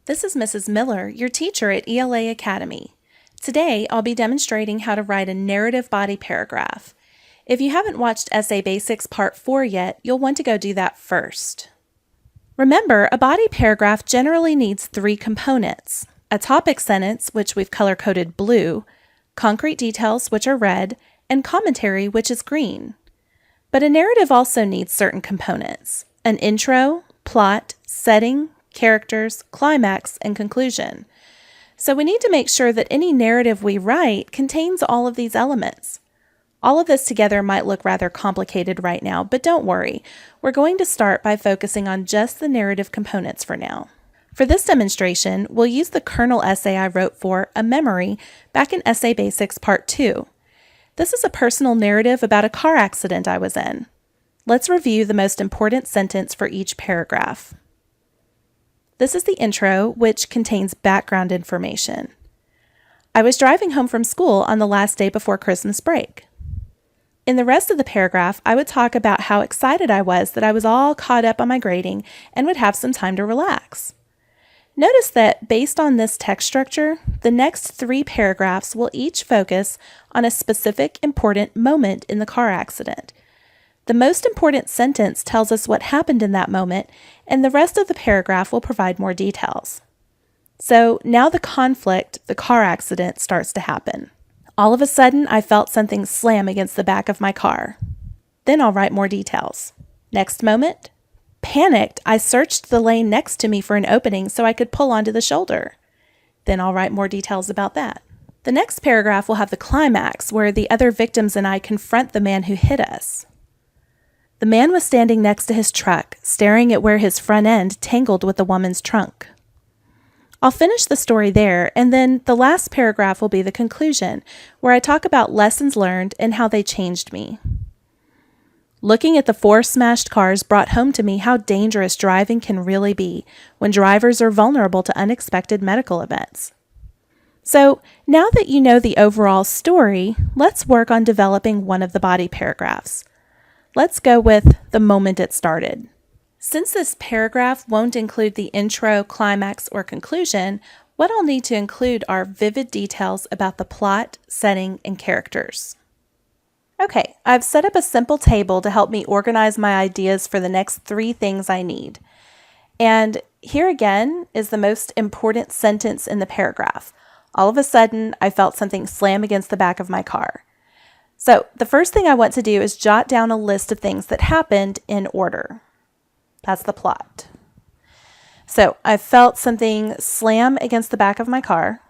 This is Mrs. Miller, your teacher at ELA Academy. Today, I'll be demonstrating how to write a narrative body paragraph. If you haven't watched Essay Basics Part 4 yet, you'll want to go do that first. Remember, a body paragraph generally needs 3 components: a topic sentence, which we've color-coded blue, concrete details, which are red, and commentary, which is green. But a narrative also needs certain components: an intro, plot, setting, characters, climax, and conclusion. So we need to make sure that any narrative we write contains all of these elements. All of this together might look rather complicated right now, but don't worry. We're going to start by focusing on just the narrative components for now. For this demonstration, we'll use the kernel essay I wrote for A Memory back in Essay Basics Part 2. This is a personal narrative about a car accident I was in. Let's review the most important sentence for each paragraph. This is the intro, which contains background information. I was driving home from school on the last day before Christmas break. In the rest of the paragraph, I would talk about how excited I was that I was all caught up on my grading and would have some time to relax. Notice that based on this text structure, the next 3 paragraphs will each focus on a specific important moment in the car accident. The most important sentence tells us what happened in that moment, and the rest of the paragraph will provide more details. So now the conflict, the car accident, starts to happen. All of a sudden, I felt something slam against the back of my car. Then I'll write more details. Next moment, panicked, I searched the lane next to me for an opening so I could pull onto the shoulder. Then I'll write more details about that. The next paragraph will have the climax, where the other victims and I confront the man who hit us. The man was standing next to his truck, staring at where his front end tangled with the woman's trunk. I'll finish the story there, and then the last paragraph will be the conclusion, where I talk about lessons learned and how they changed me. Looking at the 4 smashed cars brought home to me how dangerous driving can really be when drivers are vulnerable to unexpected medical events. So, now that you know the overall story, let's work on developing one of the body paragraphs. Let's go with the moment it started. Since this paragraph won't include the intro, climax, or conclusion, what I'll need to include are vivid details about the plot, setting, and characters. Okay, I've set up a simple table to help me organize my ideas for the next 3 things I need. And here again is the most important sentence in the paragraph. All of a sudden, I felt something slam against the back of my car. So the first thing I want to do is jot down a list of things that happened in order. That's the plot. So I felt something slam against the back of my car.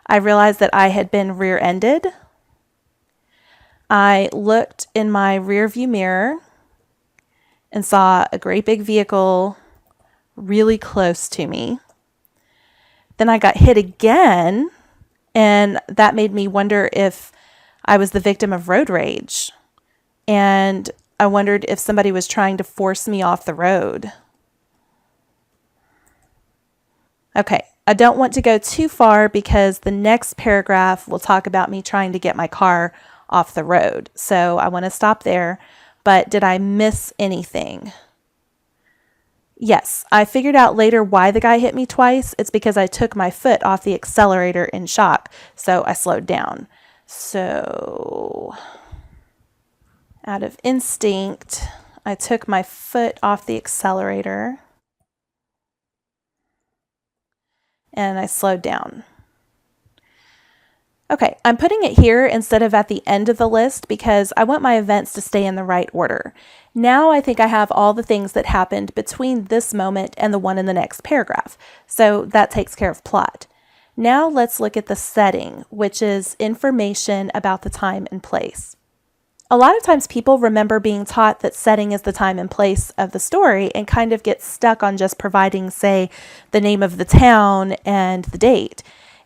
I realized that I had been rear-ended. I looked in my rear view mirror and saw a great big vehicle really close to me. Then I got hit again, and that made me wonder if I was the victim of road rage, and I wondered if somebody was trying to force me off the road. Okay, I don't want to go too far because the next paragraph will talk about me trying to get my car off the road, so I want to stop there. But did I miss anything? Yes, I figured out later why the guy hit me twice. It's because I took my foot off the accelerator in shock, so I slowed down. So, out of instinct, I took my foot off the accelerator and I slowed down. Okay, I'm putting it here instead of at the end of the list because I want my events to stay in the right order. Now I think I have all the things that happened between this moment and the one in the next paragraph, so that takes care of plot. Now let's look at the setting, which is information about the time and place. A lot of times people remember being taught that setting is the time and place of the story and kind of get stuck on just providing, say, the name of the town and the date.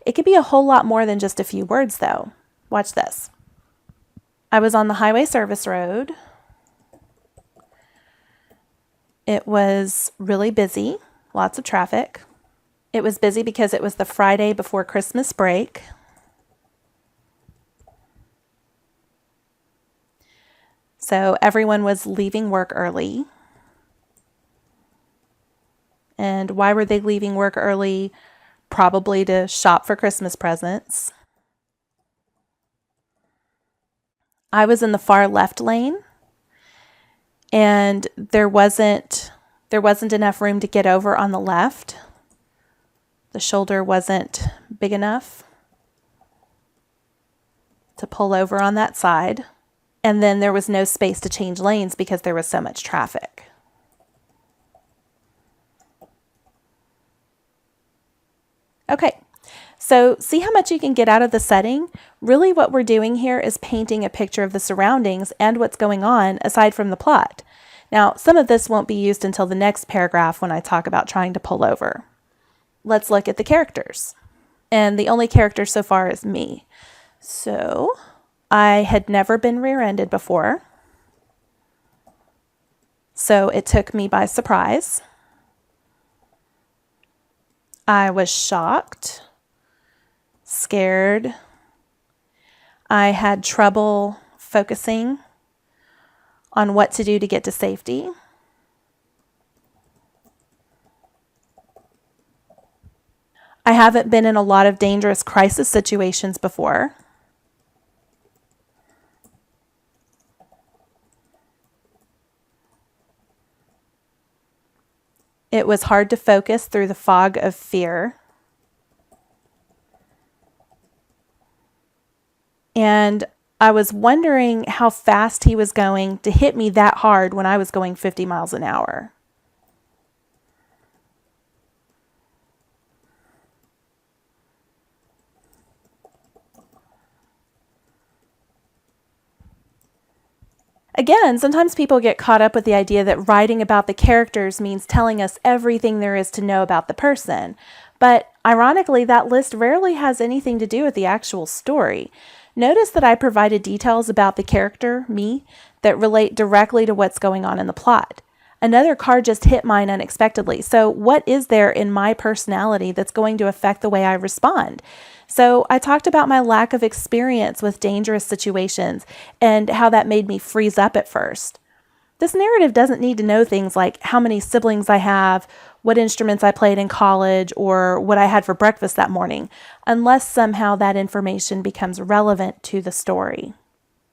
It could be a whole lot more than just a few words, though. Watch this. I was on the highway service road. It was really busy, lots of traffic. It was busy because it was the Friday before Christmas break. So everyone was leaving work early. And why were they leaving work early? Probably to shop for Christmas presents. I was in the far left lane, and there wasn't enough room to get over on the left. The shoulder wasn't big enough to pull over on that side. And then there was no space to change lanes because there was so much traffic. Okay, so see how much you can get out of the setting? Really what we're doing here is painting a picture of the surroundings and what's going on aside from the plot. Now, some of this won't be used until the next paragraph when I talk about trying to pull over. Let's look at the characters. And the only character so far is me. So, I had never been rear-ended before. So it took me by surprise. I was shocked, scared. I had trouble focusing on what to do to get to safety. I haven't been in a lot of dangerous crisis situations before. It was hard to focus through the fog of fear. And I was wondering how fast he was going to hit me that hard when I was going 50 miles an hour. Again, sometimes people get caught up with the idea that writing about the characters means telling us everything there is to know about the person. But ironically, that list rarely has anything to do with the actual story. Notice that I provided details about the character, me, that relate directly to what's going on in the plot. Another car just hit mine unexpectedly. So what is there in my personality that's going to affect the way I respond? So I talked about my lack of experience with dangerous situations and how that made me freeze up at first. This narrative doesn't need to know things like how many siblings I have, what instruments I played in college, or what I had for breakfast that morning, unless somehow that information becomes relevant to the story.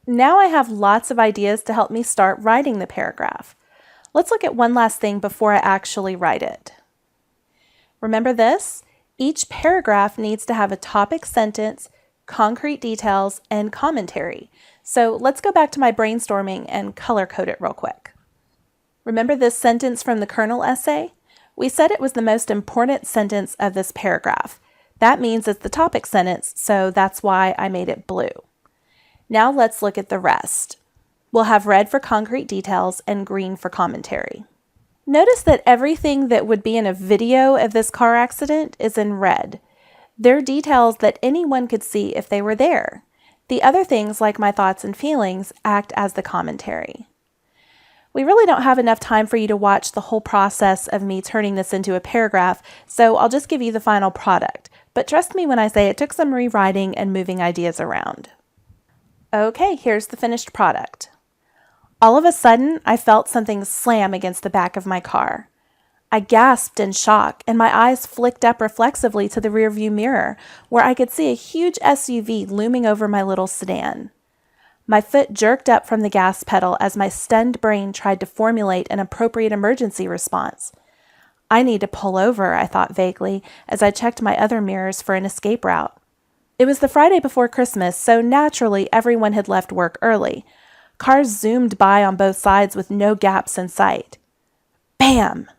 Now I have lots of ideas to help me start writing the paragraph. Let's look at one last thing before I actually write it. Remember this? Each paragraph needs to have a topic sentence, concrete details, and commentary. So let's go back to my brainstorming and color code it real quick. Remember this sentence from the kernel essay? We said it was the most important sentence of this paragraph. That means it's the topic sentence, so that's why I made it blue. Now let's look at the rest. We'll have red for concrete details and green for commentary. Notice that everything that would be in a video of this car accident is in red. They're details that anyone could see if they were there. The other things, like my thoughts and feelings, act as the commentary. We really don't have enough time for you to watch the whole process of me turning this into a paragraph, so I'll just give you the final product. But trust me when I say it took some rewriting and moving ideas around. Okay, here's the finished product. All of a sudden, I felt something slam against the back of my car. I gasped in shock, and my eyes flicked up reflexively to the rearview mirror, where I could see a huge SUV looming over my little sedan. My foot jerked up from the gas pedal as my stunned brain tried to formulate an appropriate emergency response. I need to pull over, I thought vaguely, as I checked my other mirrors for an escape route. It was the Friday before Christmas, so naturally everyone had left work early. Cars zoomed by on both sides with no gaps in sight. Bam!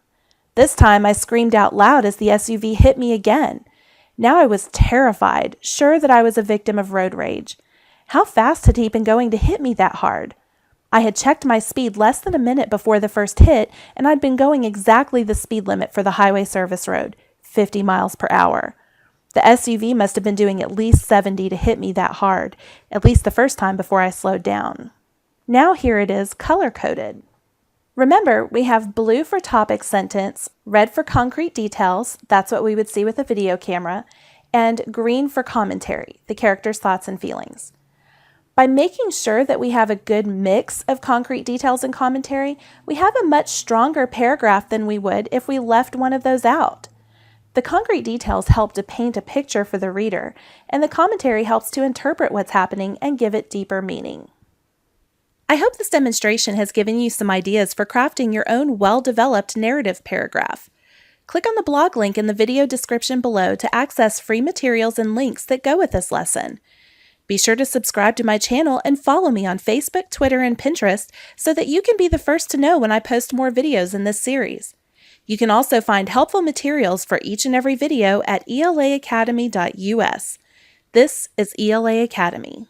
This time I screamed out loud as the SUV hit me again. Now I was terrified, sure that I was a victim of road rage. How fast had he been going to hit me that hard? I had checked my speed less than a minute before the first hit, and I'd been going exactly the speed limit for the highway service road, 50 miles per hour. The SUV must have been doing at least 70 to hit me that hard, at least the first time before I slowed down. Now here it is color-coded. Remember, we have blue for topic sentence, red for concrete details, that's what we would see with a video camera, and green for commentary, the character's thoughts and feelings. By making sure that we have a good mix of concrete details and commentary, we have a much stronger paragraph than we would if we left one of those out. The concrete details help to paint a picture for the reader, and the commentary helps to interpret what's happening and give it deeper meaning. I hope this demonstration has given you some ideas for crafting your own well-developed narrative paragraph. Click on the blog link in the video description below to access free materials and links that go with this lesson. Be sure to subscribe to my channel and follow me on Facebook, Twitter, and Pinterest so that you can be the first to know when I post more videos in this series. You can also find helpful materials for each and every video at elaacademy.us. This is ELA Academy.